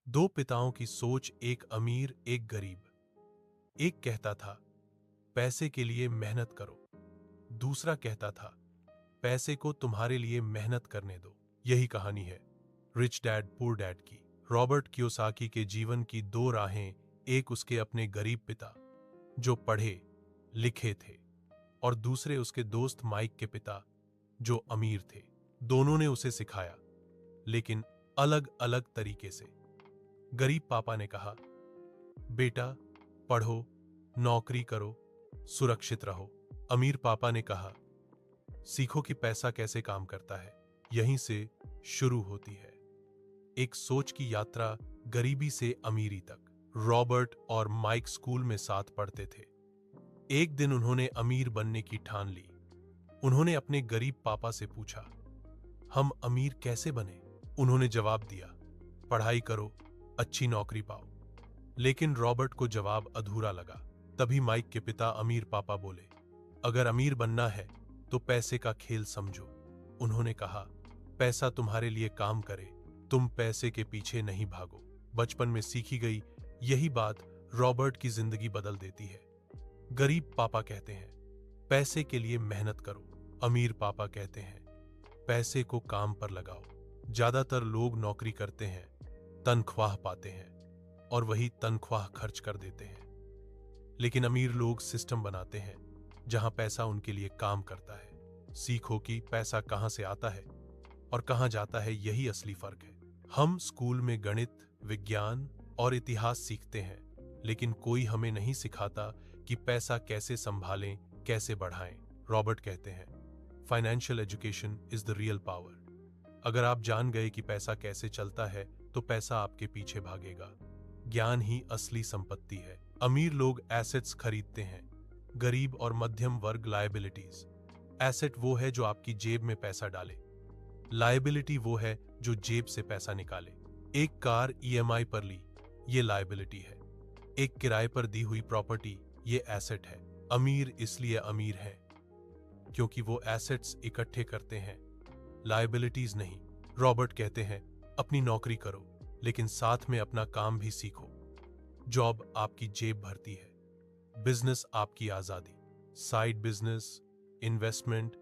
दो पिताओं की सोच, एक अमीर एक गरीब। एक कहता था पैसे के लिए मेहनत करो, दूसरा कहता था पैसे को तुम्हारे लिए मेहनत करने दो। यही कहानी है रिच डैड पुअर डैड की। रॉबर्ट कियोसाकी के जीवन की दो राहें, एक उसके अपने गरीब पिता जो पढ़े लिखे थे, और दूसरे उसके दोस्त माइक के पिता जो अमीर थे। दोनों ने उसे सिखाया, लेकिन अलग अलग तरीके से। गरीब पापा ने कहा, बेटा पढ़ो, नौकरी करो, सुरक्षित रहो। अमीर पापा ने कहा, सीखो कि पैसा कैसे काम करता है। यहीं से शुरू होती है एक सोच की यात्रा, गरीबी से अमीरी तक। रॉबर्ट और माइक स्कूल में साथ पढ़ते थे। एक दिन उन्होंने अमीर बनने की ठान ली। उन्होंने अपने गरीब पापा से पूछा, हम अमीर कैसे बने? उन्होंने जवाब दिया, पढ़ाई करो, अच्छी नौकरी पाओ। लेकिन रॉबर्ट को जवाब अधूरा लगा। तभी माइक के पिता अमीर पापा बोले, अगर अमीर बनना है तो पैसे का खेल समझो। उन्होंने कहा, पैसा तुम्हारे लिए काम करे, तुम पैसे के पीछे नहीं भागो। बचपन में सीखी गई यही बात रॉबर्ट की जिंदगी बदल देती है। गरीब पापा कहते हैं, पैसे के लिए मेहनत करो। अमीर पापा कहते हैं, पैसे को काम पर लगाओ। ज्यादातर लोग नौकरी करते हैं, तनख्वाह पाते हैं और वही तनख्वाह खर्च कर देते हैं। लेकिन अमीर लोग सिस्टम बनाते हैं जहां पैसा उनके लिए काम करता है। सीखो कि पैसा कहां से आता है और कहां जाता है, यही असली फर्क है। हम स्कूल में गणित, विज्ञान और इतिहास सीखते हैं, लेकिन कोई हमें नहीं सिखाता कि पैसा कैसे संभालें, कैसे बढ़ाएं। रॉबर्ट कहते हैं, financial education is the real power. अगर आप जान गए कि पैसा कैसे चलता है तो पैसा आपके पीछे भागेगा। ज्ञान ही असली संपत्ति है। अमीर लोग एसेट्स खरीदते हैं, गरीब और मध्यम वर्ग लायबिलिटीज। एसेट वो है जो आपकी जेब में पैसा डाले, लायबिलिटी वो है जो जेब से पैसा निकाले। एक कार ईएमआई पर ली, ये लायबिलिटी है। एक किराए पर दी हुई प्रॉपर्टी, ये एसेट है। अमीर इसलिए अमीर है क्योंकि वो एसेट्स इकट्ठे करते हैं, लायबिलिटीज नहीं। रॉबर्ट कहते हैं, अपनी नौकरी करो, लेकिन साथ में अपना काम भी सीखो। जॉब आपकी जेब भरती है, बिजनेस आपकी आजादी। Side business, investment,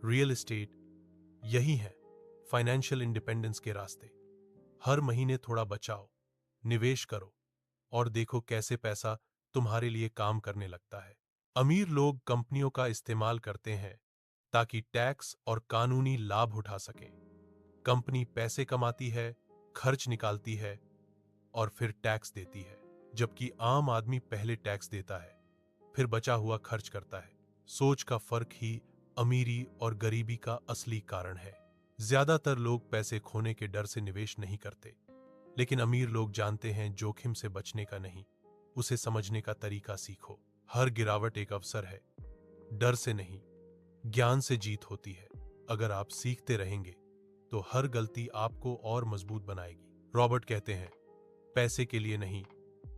real estate, यही है फाइनेंशियल इंडिपेंडेंस के रास्ते। हर महीने थोड़ा बचाओ, निवेश करो और देखो कैसे पैसा तुम्हारे लिए काम करने लगता है। अमीर लोग कंपनियों का इस्तेमाल करते हैं ताकि टैक्स और कानूनी लाभ उठा सकें। कंपनी पैसे कमाती है, खर्च निकालती है और फिर टैक्स देती है, जबकि आम आदमी पहले टैक्स देता है, फिर बचा हुआ खर्च करता है। सोच का फर्क ही अमीरी और गरीबी का असली कारण है। ज्यादातर लोग पैसे खोने के डर से निवेश नहीं करते, लेकिन अमीर लोग जानते हैं जोखिम से बचने का नहीं, उसे समझने का तरीका सीखो। हर गिरावट एक अवसर है, डर से नहीं, ज्ञान से जीत होती है। अगर आप सीखते रहेंगे तो हर गलती आपको और मजबूत बनाएगी। रॉबर्ट कहते हैं, पैसे के लिए नहीं,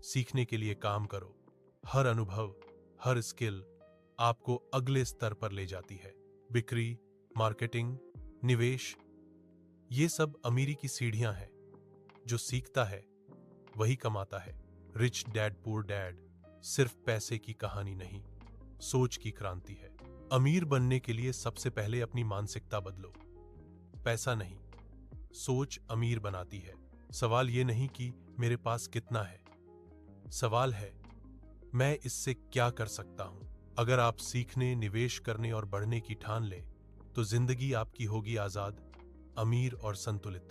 सीखने के लिए काम करो। हर अनुभव, हर स्किल आपको अगले स्तर पर ले जाती है। बिक्री, मार्केटिंग, निवेश, ये सब अमीरी की सीढ़ियां हैं। जो सीखता है वही कमाता है। रिच डैड पुअर डैड सिर्फ पैसे की कहानी नहीं, सोच की क्रांति है। अमीर बनने के लिए सबसे पहले अपनी मानसिकता बदलो। पैसा नहीं, सोच अमीर बनाती है। सवाल ये नहीं कि मेरे पास कितना है, सवाल है मैं इससे क्या कर सकता हूं। अगर आप सीखने, निवेश करने और बढ़ने की ठान लें तो जिंदगी आपकी होगी आजाद, अमीर और संतुलित।